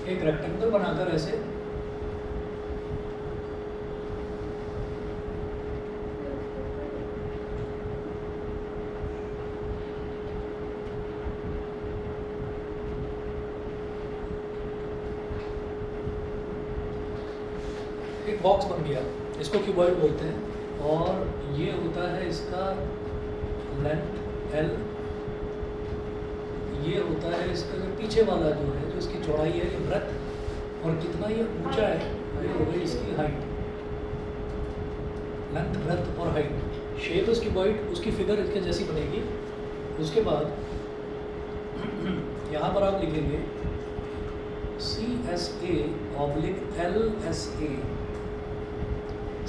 एक रेक्टेंगल बनाकर ऐसे एक बॉक्स बन गया, इसको क्यूबॉइड बोलते हैं। और ये होता है इसका लेंथ एल, ये होता है इसका जो पीछे वाला जो है, जो इसकी चौड़ाई है, ये ब्रेथ, और कितना ये ऊंचा है ये हो गई इसकी हाइट। लेंथ, ब्रेथ और हाइट। शेप इस क्यूबॉइड, उसकी फिगर इसके जैसी बनेगी। उसके बाद यहाँ पर आप लिखेंगे CSA ऑब्लिक LSA।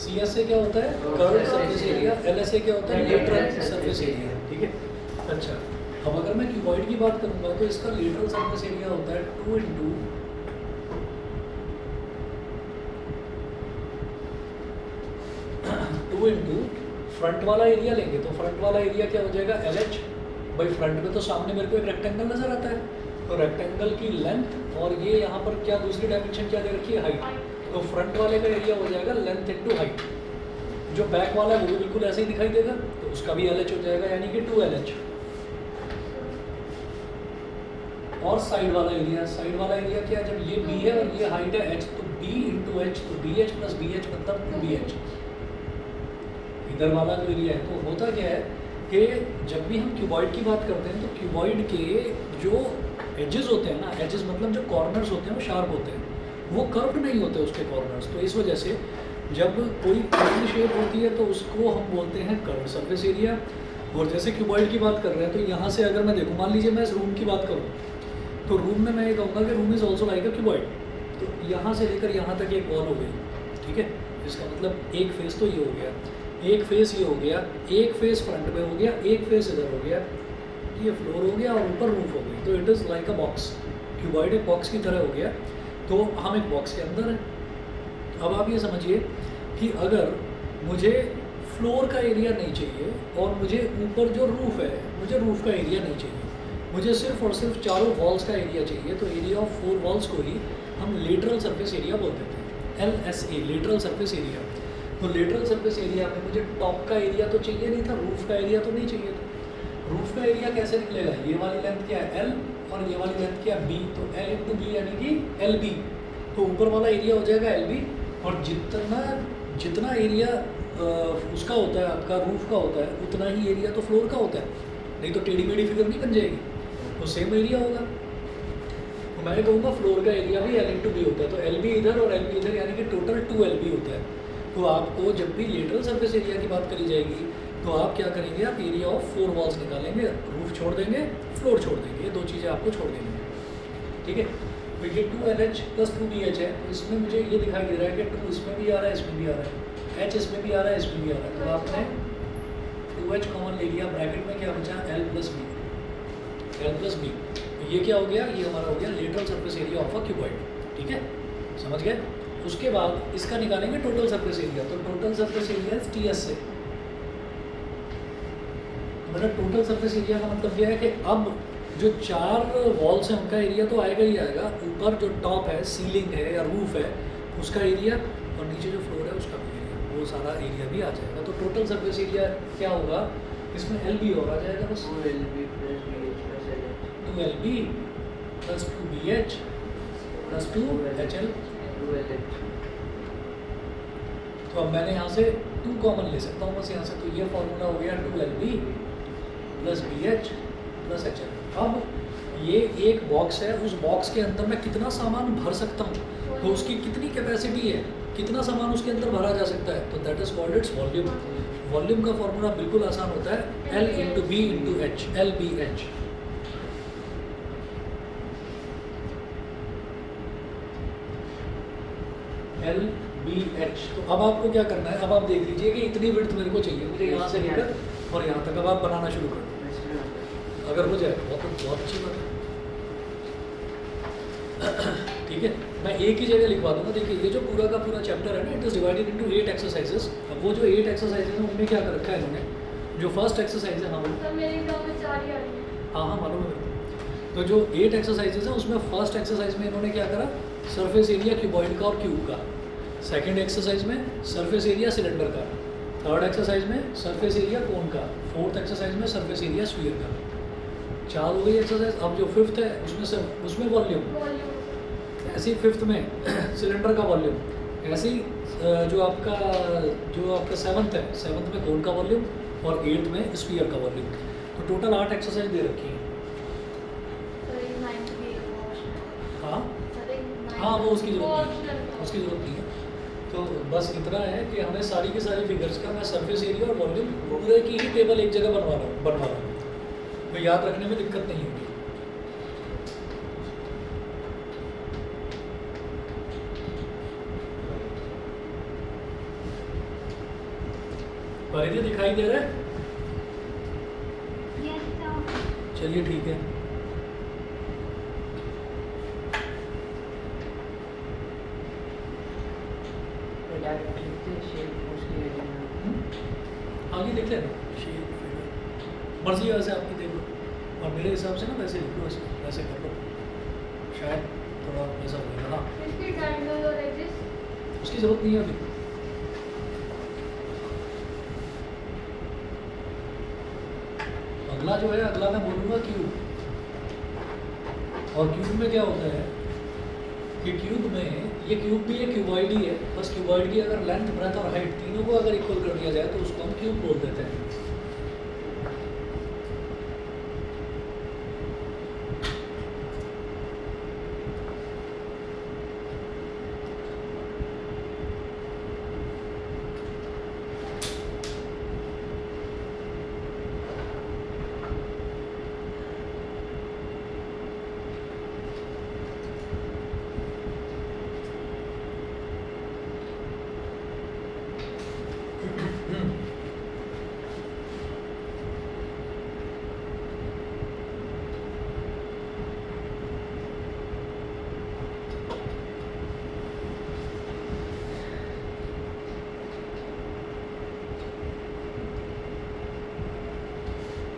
CSA क्या होता है? Curved surface area. LSA क्या होता है? Lateral surface area. ठीक है, अच्छा। अब अगर मैं क्यूबॉइड की बात करूंगा तो इसका लेटरल सरफेस एरिया होता है 2 इंटू 2 इंटू फ्रंट वाला एरिया लेंगे तो फ्रंट वाला एरिया क्या हो जाएगा? LH। भाई फ्रंट में तो सामने मेरे को एक रेक्टेंगल नजर आता है, तो रेक्टेंगल की लेंथ और ये यहाँ पर क्या दूसरी डायमेंशन क्या दे रखी है? हाइट। तो फ्रंट वाले का एरिया हो जाएगा लेंथ इंटू हाइट। जो बैक वाला है वो भी बिल्कुल ऐसे ही दिखाई देगा, तो उसका भी LH हो जाएगा, यानी कि 2LH। और साइड वाला एरिया, साइड वाला एरिया क्या है? जब ये B है और ये हाइट है H, तो B इंटू H, तो BH प्लस BH मतलब 2BH। इधर वाला जो एरिया है, तो होता क्या है कि जब भी हम क्यूबॉइड की बात करते हैं तो क्यूबॉइड के जो एजेस होते हैं ना, एजेस मतलब जो कॉर्नर्स होते हैं वो शार्प होते हैं, वो कर्व्ड नहीं होते उसके कॉर्नर्स। तो इस वजह से जब कोई कर्व्ड शेप होती है तो उसको हम बोलते हैं कर्व्ड सरफेस एरिया। और जैसे क्यूबॉइड की बात कर रहे हैं तो यहाँ से अगर मैं देखूँ, मान लीजिए मैं इस रूम की बात करूँ, तो रूम में मैं ये कहूँगा कि room is also like a cuboid. तो यहाँ से लेकर यहाँ तक एक वॉल हो गई, ठीक है। इसका मतलब एक फेस तो ये हो गया, एक फेस ये हो गया, एक फेस फ्रंट में हो गया, एक फेस इधर हो गया, ये फ्लोर हो गया और ऊपर रूफ हो गई। तो it is like a box. Cuboid एक बॉक्स की तरह हो गया, तो हम एक बॉक्स के अंदर हैं। अब आप ये समझिए कि अगर मुझे फ्लोर का एरिया नहीं चाहिए और मुझे ऊपर जो रूफ है, मुझे रूफ का एरिया नहीं चाहिए, मुझे सिर्फ और सिर्फ चारों वॉल्स का एरिया चाहिए, तो एरिया ऑफ 4 वॉल्स को ही हम लेटरल सरफेस एरिया बोल देते हैं, LSA, लेटरल सरफेस एरिया। तो लेटरल सरफेस एरिया में मुझे टॉप का एरिया तो चाहिए नहीं था, रूफ का एरिया तो नहीं चाहिए था। रूफ का एरिया कैसे निकलेगा? ये वाली लेंथ क्या है? L, और ये वाली लेंथ क्या है? B। तो L इंटू B यानी कि LB। तो ऊपर वाला एरिया हो जाएगा LB, और जितना एरिया उसका होता है, आपका रूफ का होता है, उतना ही एरिया तो फ्लोर का होता है, नहीं तो टेढ़ी मेढ़ी फिगर नहीं बन जाएगी, तो सेम एरिया होगा। तो मैं कहूँगा फ्लोर का एरिया भी L इंटू B होता है, तो LB इधर और LB इधर, यानी कि टोटल 2LB होता है। तो आपको जब भी लेटरल सरफेस एरिया की बात करी जाएगी तो आप क्या करेंगे? आप एरिया ऑफ 4 वॉल्स निकालेंगे, रूफ छोड़ देंगे, फ्लोर छोड़ देंगे, ये दो चीज़ें आपको छोड़ देंगे, ठीक है। तो ये 2LH प्लस 2BH है, तो इसमें मुझे ये दिखाई दे रहा है कि 2 इसमें भी आ रहा है, इसमें भी आ रहा है, H इसमें भी आ रहा है, इसमें भी आ रहा है, तो आपने 2H कॉमन ले लिया, ब्रैकेट में क्या बचा? L plus B, L plus B। तो ये क्या हो गया? ये हमारा हो गया lateral surface area of a cuboid, ठीक है, समझ गए। उसके बाद इसका निकालेंगे टोटल सरफेस एरिया, तो टोटल सरफेस एरिया TS से, मतलब टोटल सरफेस एरिया का मतलब यह है कि अब जो 4 वॉल्स हैं उनका एरिया तो आएगा ही आएगा, ऊपर जो टॉप है, सीलिंग है या रूफ है, उसका एरिया, और नीचे जो फ्लोर है उसका भी एरिया, वो सारा एरिया भी आ जाएगा। तो टोटल सरफेस एरिया क्या होगा? इसमें LB और आ जाएगा बस, 2LB plus 2BH plus 2HL। तो अब मैंने यहाँ से 2 कॉमन ले सकता हूँ बस यहाँ से, तो ये फॉर्मूला हो गया 2LB plus BH plus HL। अब ये एक बॉक्स है, उस बॉक्स के अंदर मैं कितना सामान भर सकता हूँ, तो उसकी कितनी कैपेसिटी है, कितना सामान उसके अंदर भरा जा सकता है, तो that is called its volume. Volume का फॉर्मूला बिल्कुल आसान होता है, L into B into H, LBH। LBH। तो अब आपको क्या करना है? अब आप देख लीजिए कि इतनी विड्थ मेरे को चाहिए, मुझे यहाँ से लेकर और यहाँ तक। अब आप बनाना शुरू कर दो, अगर हो जाए बहुत अच्छी बात है, ठीक है। मैं एक ही जगह लिखवा दूंगा। देखिए ये जो पूरा का पूरा चैप्टर है ना, it is divided into 8 exercises. अब वो जो 8 एक्सरसाइजेस हैं उनमें क्या कर रखा है इन्होंने, जो फर्स्ट एक्सरसाइज है, हाँ वो तो मेरे एग्जाम में 4 ही आ रही है। हाँ मालूम है। तो जो 8 एक्सरसाइजेज हैं उसमें फर्स्ट एक्सरसाइज में इन्होंने क्या करा, सरफेस एरिया क्यूबॉइड का और क्यूब का, सेकंड एक्सरसाइज में सरफेस एरिया सिलेंडर का, थर्ड एक्सरसाइज में सरफेस एरिया कोन का, फोर्थ एक्सरसाइज में सरफेस एरिया स्फीयर का। 4 हो गई एक्सरसाइज। अब जो फिफ्थ है उसमें वॉल्यूम, ऐसे ही फिफ्थ में सिलेंडर का वॉल्यूम, ऐसे ही जो आपका सेवन्थ है, सेवन्थ में कोन का वॉल्यूम और एट्थ में स्फीयर का वॉल्यूम। तो टोटल 8 एक्सरसाइज दे रखी है। हाँ हाँ, वो उसकी जरूरत नहीं है। तो बस इतना है कि हमें सारी की सारी फिगर्स का मैं सरफेस एरिया और वॉल्यूम पूरे की ही टेबल एक जगह बनवा रहा हूँ, तो याद रखने में दिक्कत नहीं होगी। परिधि दिखाई दे रहा है? चलिए ठीक है। आगे देख लेना, मर्जी है वैसे आपकी, देख लो, और मेरे हिसाब से ना वैसे लिख लो, वैसे कर लो, शायद थोड़ा ऐसा हो जाएगा। हाँ, उसकी ज़रूरत नहीं है अभी। अगला जो है, अगला मैं बोलूँगा क्यूब। और क्यूब में क्या होता है कि क्यूब में, ये क्यूब भी है, क्यूबॉइड ही है, बस क्यूबॉइड की अगर लेंथ, ब्रेथ और हाइट तीनों को अगर इक्वल कर दिया जाए तो उसको हम क्यूब बोल देते हैं।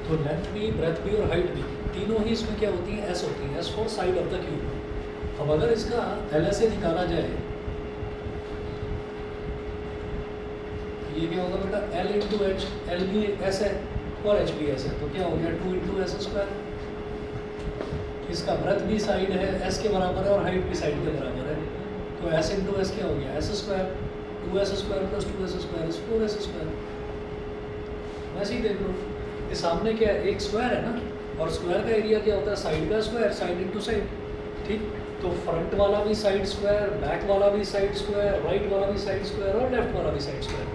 तो लेंथ भी, ब्रेथ भी और हाइट भी, तीनों ही इसमें क्या होती है, एस होती है, S for side of the cube. अब अगर इसका एल एस ए निकाला जाए, ये क्या होगा बेटा, एल इंटू एच, एल भी एस है और एच भी एस है, तो क्या हो गया 2 इंटू एस स्क्वायर। इसका ब्रेथ भी साइड है, एस के बराबर है, और हाइट भी साइड के बराबर है, तो एस इंटू एस क्या हो गया, S square, 2s square plus 2s square is 4s square. वैसे ही देख लो, ये सामने क्या है, एक स्क्वायर है ना, और स्क्वायर का एरिया क्या होता है, साइड का स्क्वायर, साइड इंटू साइड, ठीक। तो फ्रंट वाला भी साइड स्क्वायर, बैक वाला भी साइड स्क्वायर, राइट वाला भी साइड स्क्वायर और लेफ्ट वाला भी साइड स्क्वायर।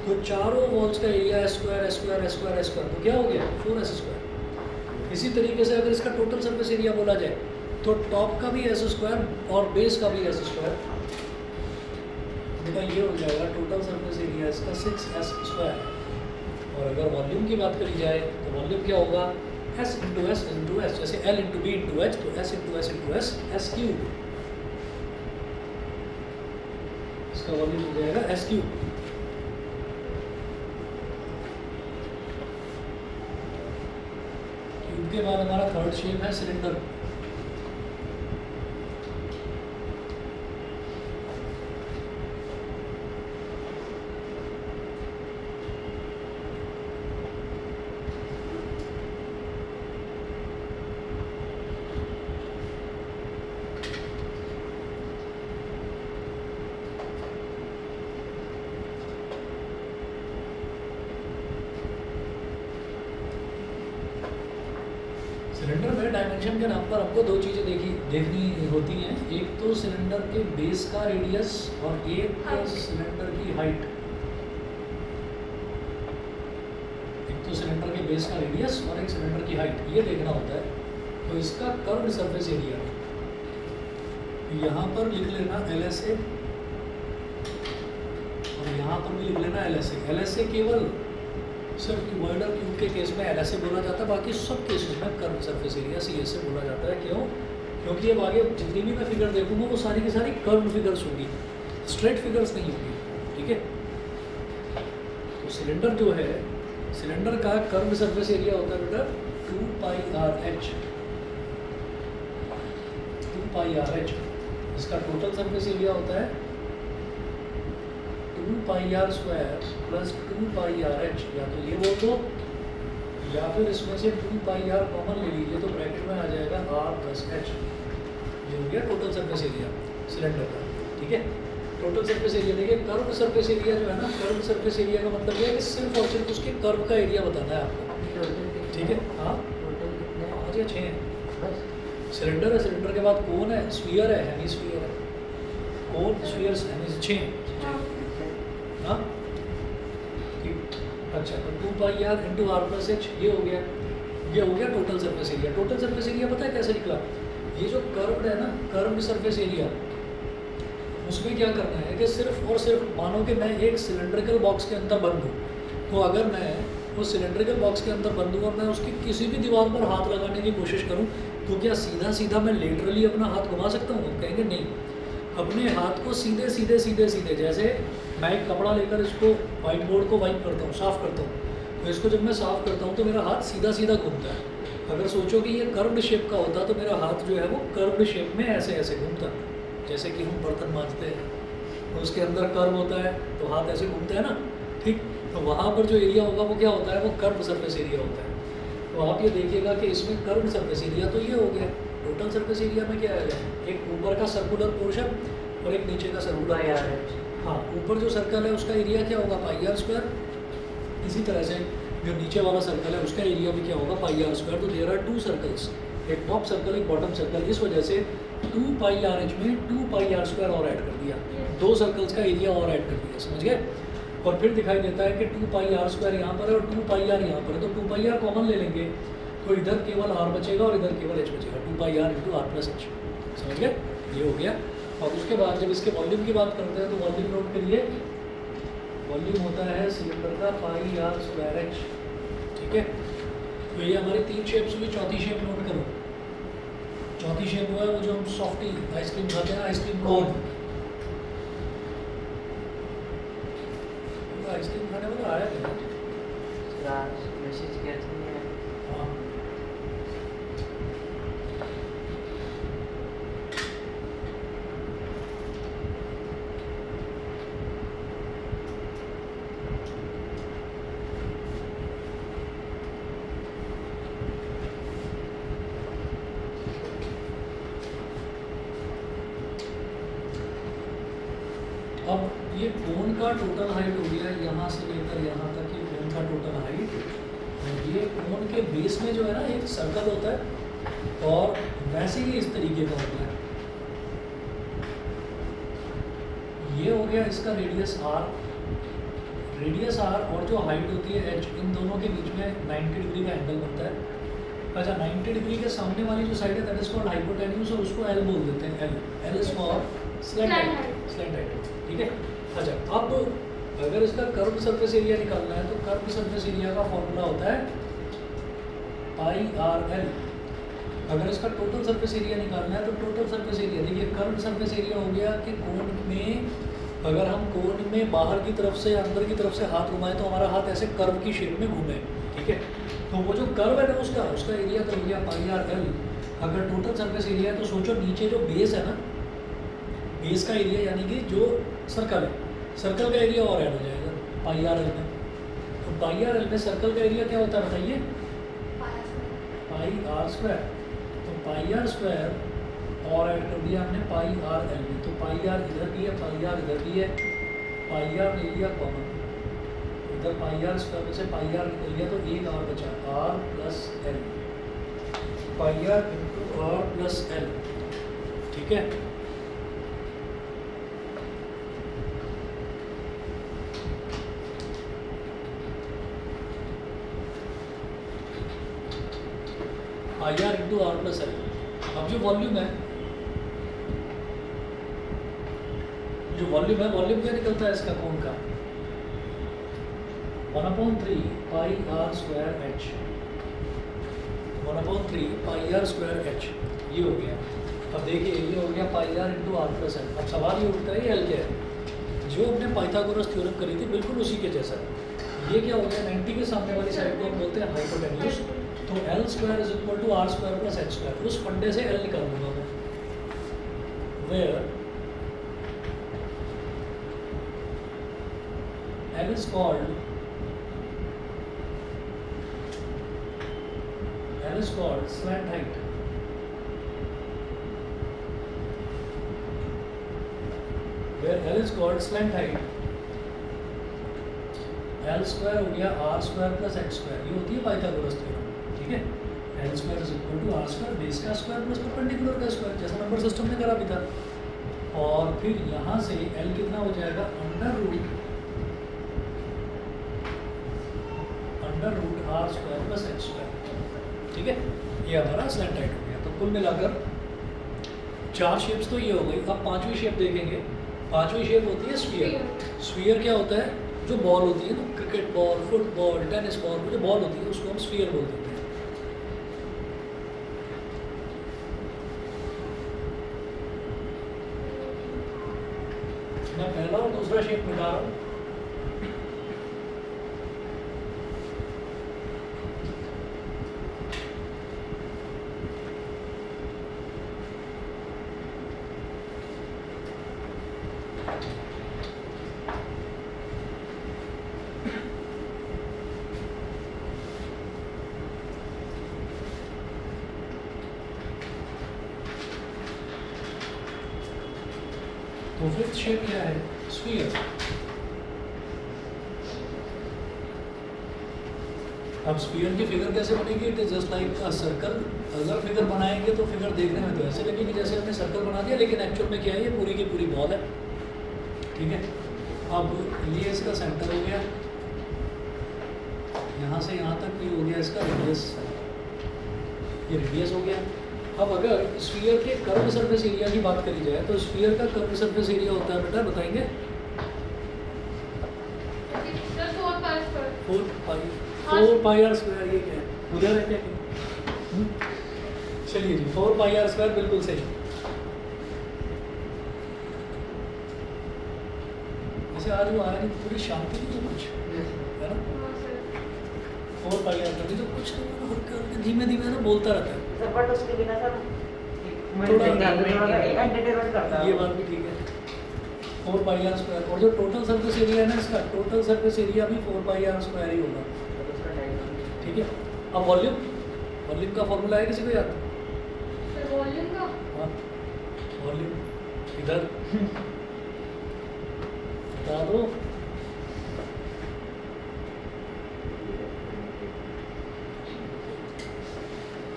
तो चारों वॉल्स का area square square square square, तो क्या हो गया 4s स्क्वायर। इसी तरीके से अगर इसका टोटल सरफेस एरिया बोला जाए तो टॉप का भी एस स्क्वायर और बेस का भी एस स्क्वायर, बेटा ये हो जाएगा टोटल सरफेस एरिया इसका 6s स्क्वायर। और अगर वॉल्यूम की बात करी जाए तो वॉल्यूम क्या होगा, s into s into s, जैसे l into b into h, तो s into s into s, s cube, इसका वॉल्यूम हो जाएगा एस क्यूब। क्यूब के बाद हमारा थर्ड शेप है सिलेंडर। सिलेंडर में डायमेंशन के नाम पर हमको दो चीज़ें देखनी होती हैं, एक तो सिलेंडर के बेस का रेडियस और एक सिलेंडर की हाइट। एक तो सिलेंडर के बेस का रेडियस और एक सिलेंडर की हाइट, ये देखना होता है। तो इसका कर्व्ड सरफेस एरिया यहाँ पर लिख लेना LSA, और यहाँ पर भी लिख लेना LSA। LSA केवल सिर्फ क्यूबॉइड और क्यूब के केस में LSA बोला जाता है, बाकी सब केसेस में कर्व सरफेस एरिया CSA बोला जाता है। क्यों? क्योंकि अब आगे जितनी भी मैं फिगर देखूंगा वो सारी की सारी कर्व फिगर्स होंगी, स्ट्रेट फिगर्स नहीं होंगी, ठीक है। तो सिलेंडर जो है, सिलेंडर का कर्व सरफेस एरिया होता है बेटा 2πRH। पाई आर एच, इसका टोटल सरफेस एरिया होता है 2 pi are square plus 2 pi R H, या तो ये बोल दो या फिर इसमें से 2 पाई आर कॉमन ले लीजिए तो ब्रैकेट में आ जाएगा आर प्लस एच। ये हो गया टोटल सरफेस एरिया सिलेंडर का। ठीक है, टोटल सरफेस एरिया। देखिए कर्व सरफेस एरिया जो है ना, कर्व सरफेस एरिया का मतलब ये है कि सिर्फ और सिर्फ उसके कर्व का एरिया बताना है आपको। ठीक है, हाँ 5 या 6 है सिलेंडर है, सिलेंडर के बाद कोन है, स्फीयर है, हेमिस्फीयर है, कोन स्फीयर हेमी 6। हाँ ठीक, अच्छा तो 2 pi are into are plus H, ये हो गया, ये हो गया total surface area. Total surface area पता है कैसे निकला? ये जो कर्व्ड है ना, कर्व्ड सरफेस एरिया, उसमें क्या करना है कि सिर्फ और सिर्फ मानो कि मैं एक सिलेंड्रिकल बॉक्स के अंदर बंद हूँ, तो अगर मैं उस सिलेंड्रिकल बॉक्स के अंदर बंद हूँ और मैं उसकी किसी भी दीवार पर हाथ लगाने की कोशिश करूँ, तो क्या सीधा सीधा मैं लेटरली अपना हाथ घुमा सकता हूँ? कहेंगे नहीं। अपने हाथ को सीधे सीधे सीधे सीधे, जैसे मैं एक कपड़ा लेकर इसको वाइट बोर्ड को वाइप करता हूँ, साफ़ करता हूँ, तो इसको जब मैं साफ़ करता हूँ तो मेरा हाथ सीधा सीधा घूमता है। अगर सोचो कि ये कर्व्ड शेप का होता तो मेरा हाथ जो है वो कर्व्ड शेप में ऐसे ऐसे घूमता, जैसे कि हम बर्तन मांजते हैं तो उसके अंदर कर्व होता है तो हाथ ऐसे घूमते हैं ना। ठीक, तो वहाँ पर जो एरिया होगा वो क्या होता है? वो कर्व सरफेस एरिया होता है। तो आप ये देखिएगा कि इसमें कर्व सरफेस एरिया तो ये हो गया। टोटल सरफेस एरिया में क्या है? एक ऊपर का सर्कुलर पोर्शन और एक नीचे का सर्कुलर पोर्शन। हाँ, ऊपर जो सर्कल है उसका एरिया क्या होगा? पाई आर स्क्वायर। इसी तरह से जो नीचे वाला सर्कल है उसका एरिया भी क्या होगा? पाई आर स्क्वायर। तो देयर आर 2 सर्कल्स, एक टॉप सर्कल एक बॉटम सर्कल। इस वजह से 2 पाई आर एच में 2 पाई आर स्क्वायर और ऐड कर दिया, 2 सर्कल्स का एरिया और ऐड कर दिया, समझ गए? और फिर दिखाई देता है कि 2 पाई आर स्क्वायर यहाँ पर है और 2 पाई आर यहाँ पर है, तो 2 पाई आर कॉमन ले लेंगे तो इधर केवल आर बचेगा और इधर केवल एच बचेगा, 2 pi are into are plus H. समझ गए? ये हो गया। और उसके बाद जब इसके वॉल्यूम की बात करते हैं तो वॉल्यूम नोट करिए, वॉल्यूम होता है सिलेंडर का पाई आर स्क्वायर एच। ठीक है, तो ये हमारी 3 शेप्स हुई। चौथी शेप नोट करो, चौथी शेप हुआ है वो जो हम सॉफ्टी आइसक्रीम खाते हैं, आइसक्रीम कोन। आइसक्रीम खाने वाला आया क्या? मैसेज किया था। हाँ, अब ये कोन का टोटल हाइट हो गया यहाँ से लेकर यहाँ तक, ये कोन का टोटल हाइट। और ये कोन के बेस में जो है ना एक सर्कल होता है और वैसे ही इस तरीके का होता है। ये हो गया इसका रेडियस आर, रेडियस आर और जो हाइट होती है एच, इन दोनों के बीच में 90 डिग्री का एंगल बनता है। अच्छा, 90 डिग्री के सामने वाली जो साइड है दैट इज कॉल्ड हाइपोटेन्यूज और उसको एल बोल देते हैं। L is for slant height. ठीक है, अच्छा अब अगर इसका कर्व सरफेस एरिया निकालना है तो कर्व सरफेस एरिया का फॉर्मूला होता है पाई आर एल। अगर इसका टोटल सरफेस एरिया निकालना है तो टोटल सरफेस एरिया, देखिए कर्व सरफेस एरिया हो गया कि कोन में, अगर हम कोन में बाहर की तरफ से अंदर की तरफ से हाथ घुमाएं तो हमारा हाथ ऐसे कर्व की शेप में घूमे। ठीक है, तो वो जो कर्व है ना उसका एरिया तो हो गया पाई आर एल। अगर टोटल सरफेस एरिया है तो सोचो नीचे जो बेस है ना, बेस का एरिया यानी कि जो सर्कल है, सर्कल का एरिया और ऐड हो जाएगा पाई आर एल में। तो पाई आर एल में सर्कल का एरिया क्या होता है बताइए? पाई आर स्क्वायर। तो पाई आर स्क्वायर और ऐड कर दिया हमने पाई आर एल में, तो पाई आर इधर भी है, पाई आर इधर भी है, पाई आर ले लिया कॉमन, इधर पाई आर स्क्वायर में से पाई आर निकल गया तो एक आर बचा, r plus l, pi are into are plus l. ठीक है, I r into are plus L. अब जो वॉल्यूम है, वॉल्यूम क्या निकलता है इसका कोन का? 1/3 pi are square H, 1/3 pi are square H. ये हो गया। अब देखिए ये हो गया pi are into are plus L. अब सवाल ये उठता है एल क्या है? जो हमने पाइथागोरस थ्योरम करी थी बिल्कुल उसी के जैसा है। ये क्या हो गया? 90 के सामने वाली साइड को हम बोलते हैं हाइपोटेन्यूज। तो l square is equal to r square plus h square. उस फंडे से एल निकाल दूंगा मैं। where L is called slant height. Where L is called slant height. L square हो गया R square plus H square, ये होती है पाइथागोरस थ्योरम, ठीक है। L square is equal to R square base का स्क्वायर प्लस परपेंडिकुलर का square, जैसा नंबर सिस्टम में करा भी था। और फिर यहाँ से L कितना हो जाएगा, under root R square plus H square, ठीक है। ये हमारा स्लैंट हाइट हो गया। तो कुल मिलाकर 4 शेप्स तो ये हो गई। अब 5वीं शेप देखेंगे। 5वीं शेप होती है स्फीयर। स्फीयर क्या होता है, जो बॉल होती है ना, cricket ball, football, tennis ball, जो बॉल होती है उसको हम स्फीयर बोल देते हैं। मैं पहला और दूसरा शेप मिटा रहा हूँ। तो 5th शेप क्या है, स्फीयर। अब स्फीयर की फिगर कैसे बनेगी, it is just like a circle. अगर फिगर बनाएंगे तो फिगर देखने में तो ऐसे लगेगी जैसे हमने सर्कल बना दिया, लेकिन एक्चुअल में क्या है, ये पूरी की पूरी बॉल है, ठीक है। अब ये इसका सेंटर हो गया, यहाँ से यहाँ तक ये हो गया इसका रेडियस, ये रेडियस हो गया। अब अगर स्फीयर के कर्व सरफेस एरिया की बात करी जाए तो स्फीयर का कर्व सरफेस एरिया होता है, बेटा बताएंगे, 4 पाई आर स्क्वायर। ये क्या है, उधर है क्या? चलिए जी, 4 पाई आर स्क्वायर बिल्कुल सही। वैसे आज वो आया नहीं, पूरी शांति थी तो कुछ है ना। 4 पाई आर स्क्वायर तो कुछ धीमे धीमे ना बोलता रहता है, बट उसके बिना सर ये बात भी ठीक है। 4 पाई आर स्क्वायर, और जो टोटल सरफेस एरिया है ना, इसका टोटल सरफेस एरिया भी 4 पाई आर स्क्वायर ही होगा, ठीक है। अब वॉल्यूम का फॉर्मूला है, किसी को याद? वॉल्यूम का, हाँ, वॉल्यूम इधर बता दो।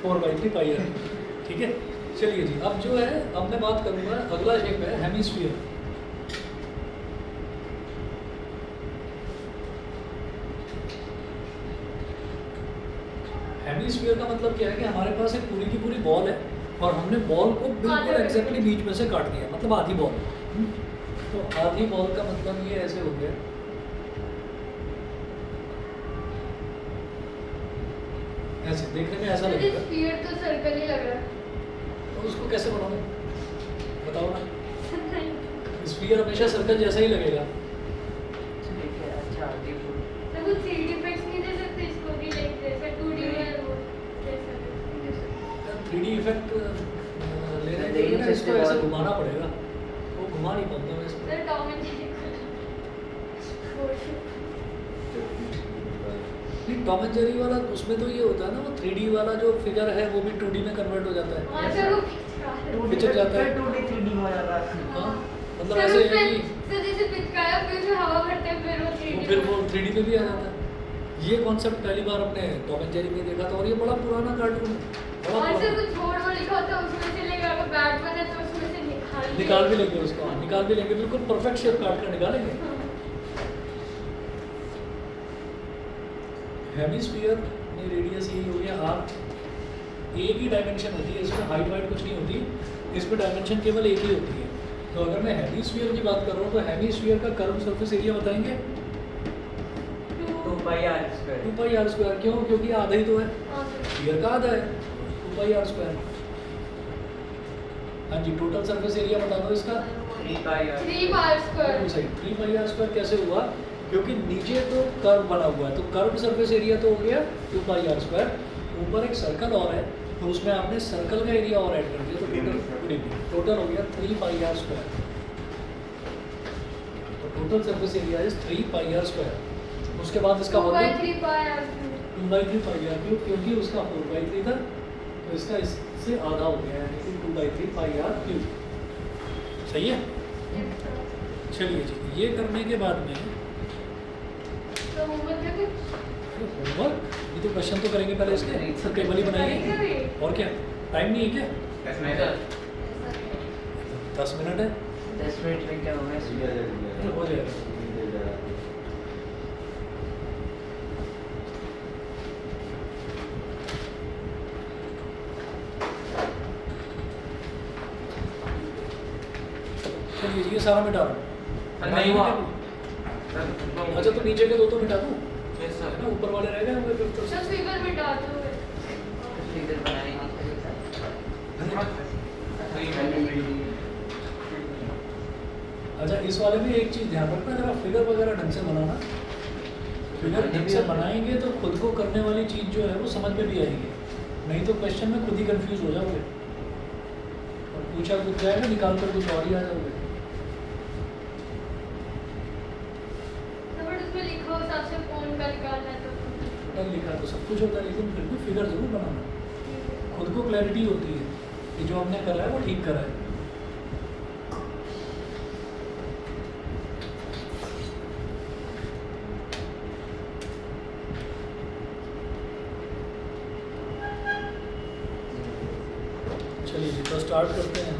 फोर बाई 3 पाई आर, ठीक है। चलिए जी, अब जो है, अब मैं बात करूंगा, अगला शेप है हेमिस्फीयर। हेमिस्फीयर का मतलब क्या है कि हमारे पास एक पूरी की पूरी बॉल है और हमने बॉल को बिल्कुल एग्जैक्टली बीच में से काट दिया, मतलब आधी बॉल। तो आधी बॉल का मतलब ये ऐसे हो गया, ऐसे देखने में ऐसा लगेगा। स्फीयर तो सर्कल ही लग रहा है, तो उसको कैसे बनाओगे, बताओ ना। स्फीयर हमेशा सर्कल जैसा ही लगेगा। अच्छा, तो कुछ 3D इफेक्ट्स नहीं दे सकते इसको कि लाइक जैसे 2D में वो जैसा 3D इफेक्ट लेने के लिए ना इसको ऐसे घुमाना पड़ेगा, वो घुमा नहीं पाऊंगा मैं इसको। सर टॉम एंड जेरी नहीं, टॉम एंड जेरी वाला उसमें तो ये होता है ना, वो 3D वाला जो फिगर है वो भी 2D में कन्वर्ट हो जाता है। वहाँ से वो पिचकारा पिचक जाता है। 2D 3D हो जाता है। हाँ, मतलब सर ऐसे है उसमें कि सर जैसे पिचकारा फिर उसमें हवा भरते हैं फिर वो 3D फिर वो 3D में भी आ जाता है। ये कॉन्सेप्ट पहली बार अपने टॉम एंड जेरी में देखा था, और ये बड़ा पुराना कार्टून है, बड़ा और सर पुराना। कुछ बोर्ड वो लिखा होता है उसमें से लेकर अगर बैट बने तो उसमें से निकाल भी लेंगे उसको, हाँ, निकाल भी लेंगे, बिल्कुल परफेक्ट शेप काट कर निकालेंगे। हेमिस्फीयर में रेडियस यही हो गया आर। एक ही डायमेंशन होती है इसमें, हाइट वाइट कुछ नहीं होती इसमें, डायमेंशन केवल एक ही होती है। तो अगर मैं हेमिस्फीयर की बात कर रहा हूँ तो हेमिस्फीयर का कर्व सरफेस एरिया बताएंगे 2 pi are square. 2 pi are square. क्यों? क्योंकि आधा ही तो है, स्फीयर का आधा है, 2 पाई आर स्क्वायर। हाँ जी, टोटल सरफेस एरिया बता दो इसका। 3 पाई आर 3 पाई स्क्वायर। सही, 3 पाई आर स्क्वायर कैसे हुआ? क्योंकि नीचे तो कर्व बना हुआ है, तो कर्व सरफेस एरिया तो हो गया 2 पाई आर स्क्वायर। ऊपर एक सर्कल और है, तो उसमें आपने सर्कल का एरिया और ऐड कर दिया, तो टोटल dB, टोटल हो गया 3 पाई आर स्क्वायर। तो total surface area is 3 pi are square. उसके बाद इसका 2/3 pi r 2/3 pi r cube, क्योंकि उसका 4/3 था तो इसका इससे आधा हो गया, यानी कि 2/3 पाई आर क्यूब। सही है। चलिए जी, ये करने के बाद में तो होमवर्क है कुछ? होमवर्क, ये तो क्वेश्चन तो करेंगे पहले इसके, तो टेबल ही बनाएंगे और क्या, टाइम नहीं है क्या? 10 मिनट 10 मिनट है, 10 मिनट में क्या होगा? हो जाएगा। चलिए जी, ये सारा मिटा रहा हूँ। नहीं हुआ। अच्छा, तो नीचे के दो तो मिटा दूँ, यस है सर। ना, ऊपर वाले रह गए होंगे फिर तो। सब फिगर में डाल दो। फिगर बनाएंगे। अच्छा, इस वाले में एक चीज़ ध्यान रखना, अगर आप फिगर वगैरह ढंग से बनाना, फिगर ढंग से बनाएंगे तो खुद को करने वाली चीज़ जो है वो समझ में भी आएगी, नहीं तो क्वेश्चन में खुद ही कंफ्यूज हो जाओगे और पूछा कुछ जाएगा, निकाल कर कुछ और ही आ जाओगे। बट उसमें लिखा हो साथ से कौन का निकालना है तो टोटल लिखा तो सब कुछ होता है, लेकिन फिर भी फिगर जरूर बनाना, खुद को क्लैरिटी होती है कि जो हमने करा है वो ठीक करा है। चलिए जी, तो स्टार्ट करते हैं।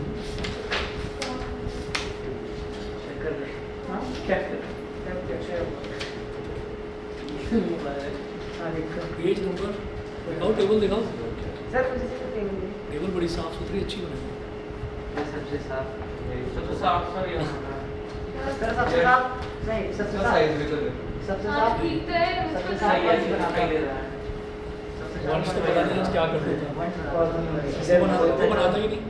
पेज नंबर दिखाओ, टेबल दिखाओ। सर मुझे तो टेबल दे। टेबल बड़ी साफ सुथरी अच्छी बनाई। सबसे साफ सर ये सर सबसे साफ नहीं सबसे साफ सबसे हाँ साफ ठीक तो है सबसे उसको साफ साफ दिखाई दे रहा है। वंश तो पता नहीं आज क्या करते थे, वो बनाता ही नहीं।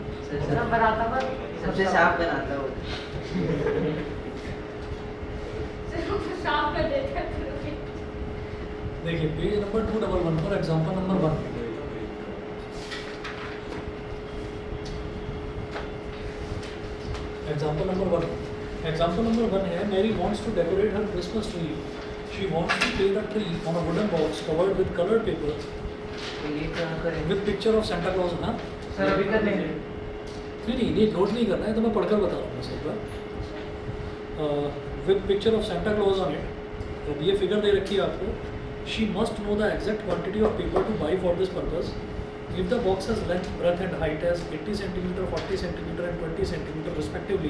सब बनाता पर सबसे साफ बनाता वो। सिर्फ उसको साफ कर देते हैं देखिए, पेज नंबर 211 पर example number 1। Example number 1, example number 1 है, Mary wants to decorate her Christmas tree. She wants to paint a tree on a wooden box covered with coloured paper तो ये क्या करें? With picture of Santa Claus. हाँ, sir अभी कर लेंगे। नहीं नोट नहीं करना है, तो मैं पढ़कर बता रहा हूँ बस एक बार। With picture of Santa Claus on it. अब ये फिगर दे रखी है आपको। She must know the exact quantity of paper to buy for this purpose. If the box has length, breadth and height as 80 centimetre, 40 centimetre and 20 centimetre respectively.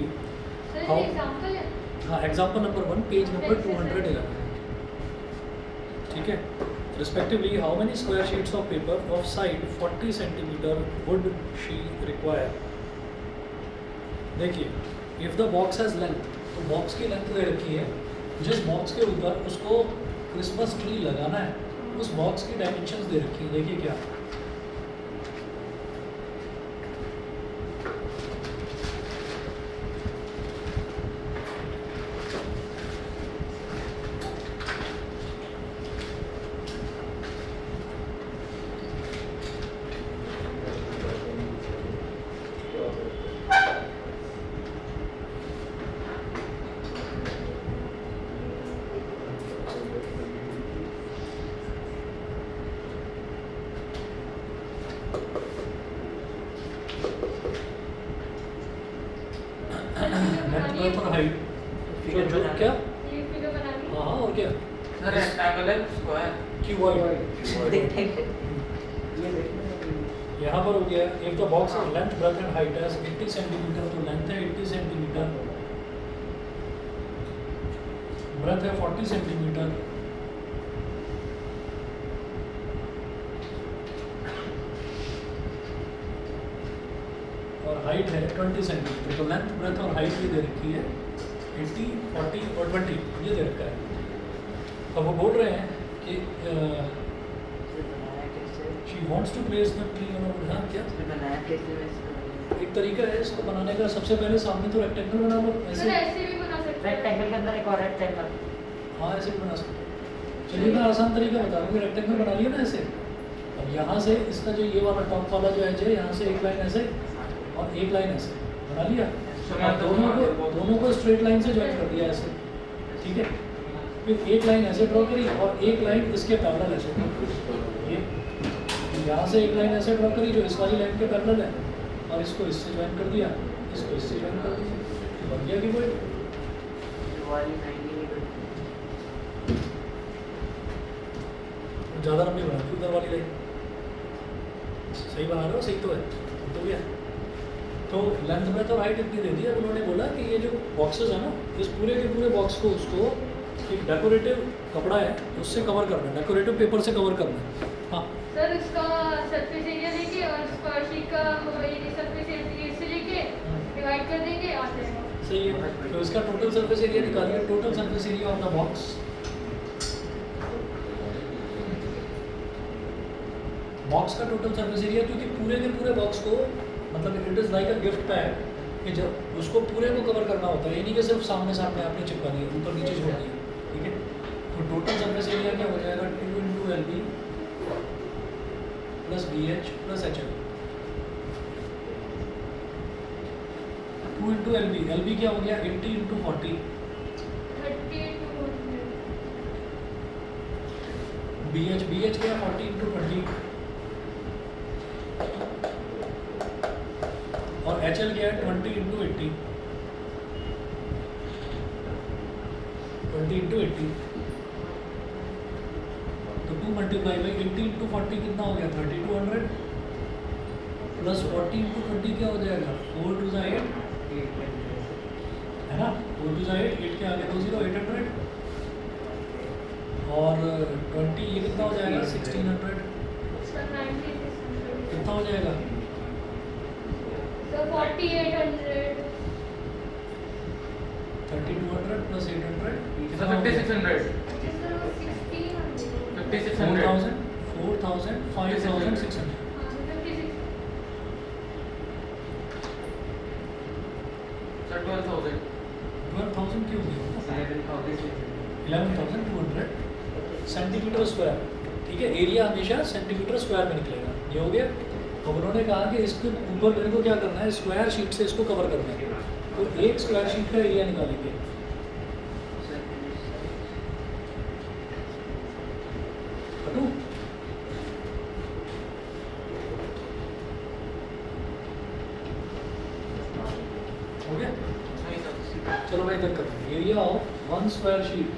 Sir How? ये example है हाँ, example number 1, page number 211। ठीक है। Respectively how many square sheets of paper of side 40 centimetre would she require. देखिए, if the box has length, तो box की length दे रखी है, जिस बॉक्स के ऊपर उसको क्रिसमस ट्री लगाना है उस बॉक्स की डायमेंशंस दे रखी है। देखिए क्या, लेंथ और हाइट, जो क्या, ये फिगर बनानी हाँ और क्या, सर रेक्टेंगल है स्क्वायर। क्यू वाई। ये देखना यहाँ पर हो गया, if the box of length, breadth and height as 80 centimetre, तो लेंथ है 80 सेंटीमीटर, ब्रेथ है 40 सेंटीमीटर, और हाइट है 20 सेंटीमीटर। तो लेंथ, ब्रेथ और हाइट भी दे रखी है 80, 40 और 20, ये दे रखा है। अब वो बोल रहे हैं कि she wants to place the tree on a wood. हाँ क्या, बनाया कैसे वैसे? एक तरीका है इसको बनाने का। सबसे पहले सामने तो रेक्टेंगल बना लो सर ऐसे। ऐसे भी बना सकते हैं रेक्टेंगल के अंदर एक और रेक्टेंगल। हाँ, ऐसे भी बना सकते हो। चलिए मैं आसान तरीका बता रहा हूँ। रेक्टेंगल बना लिया ना ऐसे। अब यहाँ से इसका जो ये वाला टॉप वाला जो एज है, यहाँ से एक लाइन ऐसे और एक लाइन ऐसे बना लिया। तो मैं अब तो दोनों को स्ट्रेट लाइन से ज्वाइन कर दिया ऐसे, ठीक है। फिर एक लाइन ऐसे ड्रॉ करी और एक लाइन इसके पैरेलल ऐसे ड्रॉ करी। ये यहाँ से एक लाइन ऐसे ड्रॉ करी जो इस वाली लाइन के पैरेलल है, और इसको इससे ज्वाइन कर दिया, इसको इससे ज्वाइन कर दिया, तो बन गया कि कोई वाली 90 ज़्यादा लंबी बना दी उधर वाली लाइन। सही बना रहे हो, सही तो है, तो गया। तो लेंथ में तो हाइट इतनी दे दी। अब उन्होंने बोला कि ये जो बॉक्सेस है ना, इस पूरे के पूरे बॉक्स को उसको एक डेकोरेटिव कपड़ा है उससे कवर करना है, डेकोरेटिव पेपर से कवर करना है। हाँ सर उसका सरफेस एरिया लेके और स्क्वायर शीट का ये सरफेस एरिया से लेके डिवाइड कर देंगे, आ जाएगा। सही है। तो इसका टोटल सरफेस एरिया निकालिए, total surface area of the box. Box का टोटल सरफेस एरिया, क्योंकि पूरे के पूरे बॉक्स को मतलब it is like a gift pack कि जब उसको पूरे को कवर करना होता है, ये नहीं कि सिर्फ सामने सामने आपने चिपका दिया, ऊपर नीचे छोड़ दिया, ठीक है। तो टोटल सरफेस एरिया क्या हो जाएगा, 2 × LB plus BH plus HL। 2 × LB, LB क्या हो गया 80 × 40, 30 to 100। BH क्या 40 × 20, और HL क्या है 20 × 80, 20 × 80। तो 2 मल्टीप्लाई बाई 80 × 40 कितना हो गया 3200 प्लस 40 × 20 क्या हो जाएगा 4 × 8 है ना, 4 × 8, 8 के आगे 2 0, 800, और 20 ये कितना हो जाएगा 1600, सर 9600। कितना हो जाएगा सर 4800। 3200 प्लस 800 So 5600, सर वो 1600। 5600, 4000, 5000, 5600। हाँ 56। so 12,000, 12,000 क्यों दिया 11,200 सेंटीमीटर स्क्वायर, ठीक है। एरिया हमेशा सेंटीमीटर स्क्वायर में निकलेगा, ये हो गया। अब उन्होंने कहा कि इसके ऊपर मेरे को क्या करना है, स्क्वायर शीट से इसको कवर करना है। तो एक स्क्वायर शीट का एरिया निकालेंगे, हटू हो गया। नहीं सर, चलो मैं इधर करता हूँ, एरिया ऑफ 1 स्क्वायर शीट।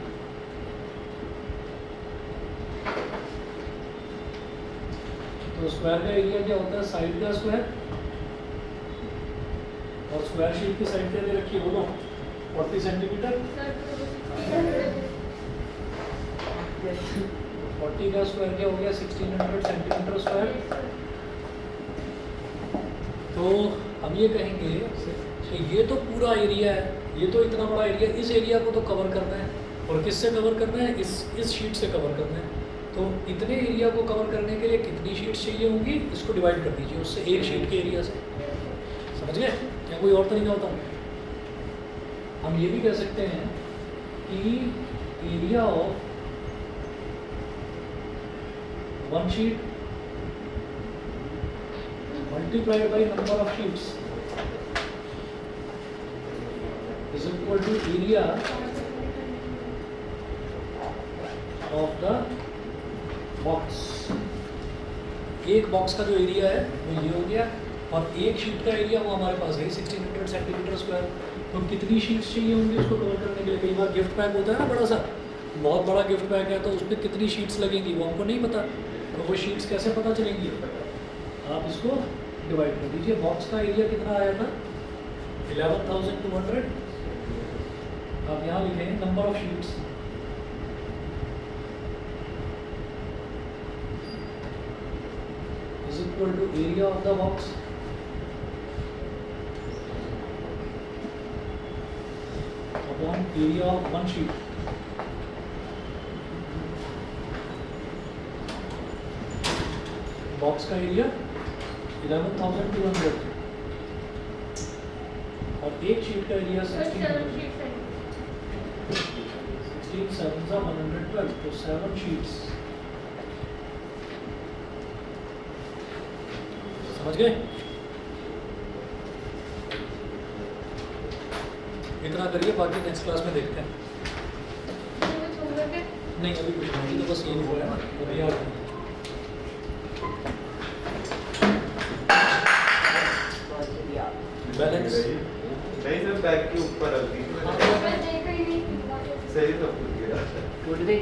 तो स्क्वायर का एरिया क्या होता है, साइड का स्क्वायर, और स्क्वायर शीट की साइड क्या दे रखी है बोलो 40 सेंटीमीटर। सर तो 1600। 40 का स्क्वायर क्या हो गया 1600 सेंटीमीटर स्क्वायर। तो हम ये कहेंगे कि ये तो पूरा एरिया है, ये तो इतना बड़ा एरिया, इस एरिया को तो कवर करना है, और किससे कवर करना है, इस शीट से कवर करना है। तो इतने एरिया को कवर करने के लिए कितनी शीट्स चाहिए होंगी, इसको डिवाइड कर दीजिए उससे, एक शीट के एरिया से। समझ गए, या कोई और तरीका बताऊँ? हम ये भी कह सकते हैं कि area of 1 sheet multiplied by number of sheets is equal to area of the box। एक बॉक्स का जो एरिया है वो ये हो गया, और एक शीट का एरिया वो हमारे पास है 1600 सेंटीमीटर स्क्वायर। तो कितनी शीट्स चाहिए होंगी उसको कवर करने के लिए? कई बार गिफ्ट पैक होता है ना बड़ा सा, बहुत बड़ा गिफ्ट पैक है, तो उस पर कितनी शीट्स लगेंगी वो हमको नहीं पता। तो वो शीट्स कैसे पता चलेंगी, आप इसको डिवाइड कर दीजिए। बॉक्स का एरिया कितना आया था 11,200, आप यहाँ लिखें number of sheets, is equal to area of the box upon area of 1 sheet. Box का एरिया 11,200 और एक शीट का एरिया सर 7 16 शीट्स हैं। 16 7 112, तो 7 शीट्स। समझ गए? इतना करिए, बाकी नेक्स्ट क्लास में देखते हैं। कुछ होमवर्क है? नहीं अभी कुछ नहीं, तो बस यही हुआ है ना, अभी याद नहीं। बैलेंस नहीं सर, बैग के ऊपर अभी मैं देख रही नहीं। सही सब कुछ गया। Good day